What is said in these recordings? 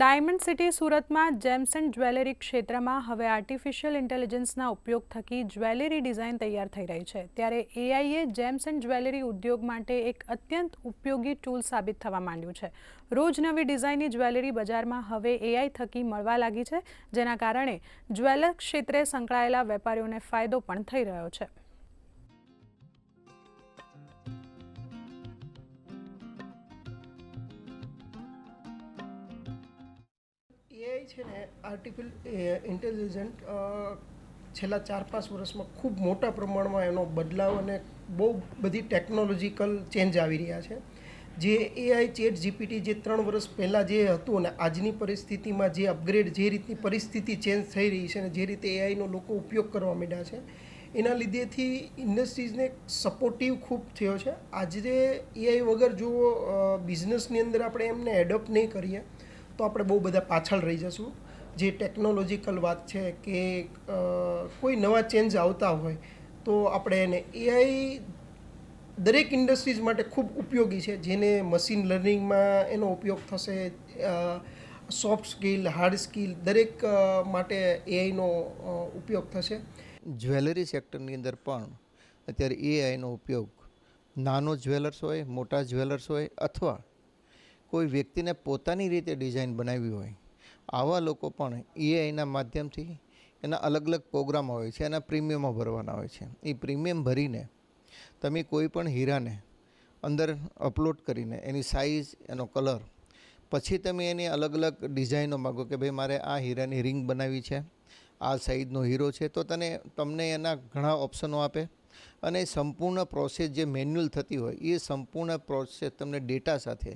Diamond city સુરતમાં gems and jewellery ક્ષેત્રમાં હવે આર્ટિફિશિયલ ઇન્ટેલિજન્સના ઉપયોગ થકી જ્વેલરી ડિઝાઇન તૈયાર થઈ રહી છે, ત્યારે એઆઈએ જેમ્સ એન્ડ જ્વેલરી ઉદ્યોગ માટે એક અત્યંત ઉપયોગી ટૂલ સાબિત થવા માંડ્યું છે। રોજ નવી ડિઝાઇનની જ્વેલરી બજારમાં હવે એઆઈ થકી મળવા લાગી છે, જેના કારણે જ્વેલર ક્ષેત્રે સંકળાયેલા વેપારીઓને ફાયદો પણ થઈ રહ્યો છે। એઆઈ છે ને આર્ટિફિશિયલ ઇન્ટેલિજન્ટ છેલ્લા 4-5 વર્ષમાં ખૂબ મોટા પ્રમાણમાં એનો બદલાવ અને બહુ બધી ટેકનોલોજીકલ ચેન્જ આવી રહ્યા છે। જે એઆઈ ચેટ જીપીટી જે 3 વર્ષ પહેલાં જે હતું અને આજની પરિસ્થિતિમાં જે અપગ્રેડ જે રીતની પરિસ્થિતિ ચેન્જ થઈ રહી છે અને જે રીતે એઆઈનો લોકો ઉપયોગ કરવા માંડ્યા છે, એના લીધેથી ઇન્ડસ્ટ્રીઝને સપોર્ટિવ ખૂબ થયો છે। આજે એઆઈ વગર જો બિઝનેસની અંદર આપણે એમને એડોપ્ટ નહીં કરીએ તો આપણે બહુ બધા પાછળ રહી જશું। જે ટેકનોલોજીકલ વાત છે કે કોઈ નવા ચેન્જ આવતા હોય તો આપણે એને એઆઈ દરેક ઇન્ડસ્ટ્રીઝ માટે ખૂબ ઉપયોગી છે, જેને મશીન લર્નિંગમાં એનો ઉપયોગ થશે, સોફ્ટ સ્કિલ હાર્ડ સ્કિલ દરેક માટે એઆઈનો ઉપયોગ થશે। જ્વેલરી સેક્ટરની અંદર પણ અત્યારે એઆઈનો ઉપયોગ નાનો જ્વેલર્સ હોય, મોટા જ્વેલર્સ હોય અથવા કોઈ વ્યક્તિને પોતાની રીતે ડિઝાઇન બનાવવી હોય, આવા લોકો પણ એઆઈના માધ્યમથી એના અલગ અલગ પ્રોગ્રામ હોય છે, એના પ્રીમિયમો ભરવાના હોય છે। એ પ્રીમિયમ ભરીને તમે કોઈ પણ હીરાને અંદર અપલોડ કરીને એની સાઇઝ, એનો કલર, પછી તમે એની અલગ અલગ ડિઝાઇનો માગો કે ભાઈ મારે આ હીરાની રિંગ બનાવવી છે, આ સાઇઝનો હીરો છે, તો તમને એના ઘણા ઓપ્શનો આપે અને સંપૂર્ણ પ્રોસેસ જે મેન્યુઅલ થતી હોય એ સંપૂર્ણ પ્રોસેસ તમને ડેટા સાથે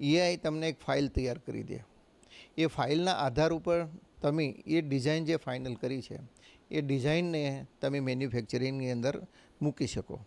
એઆઈ તમને એક ફાઇલ તૈયાર કરી દે। એ ફાઇલના આધાર ઉપર તમે એ ડિઝાઇન જે ફાઇનલ કરી છે એ ડિઝાઇનને તમે મેન્યુફેક્ચરિંગની અંદર મૂકી શકો।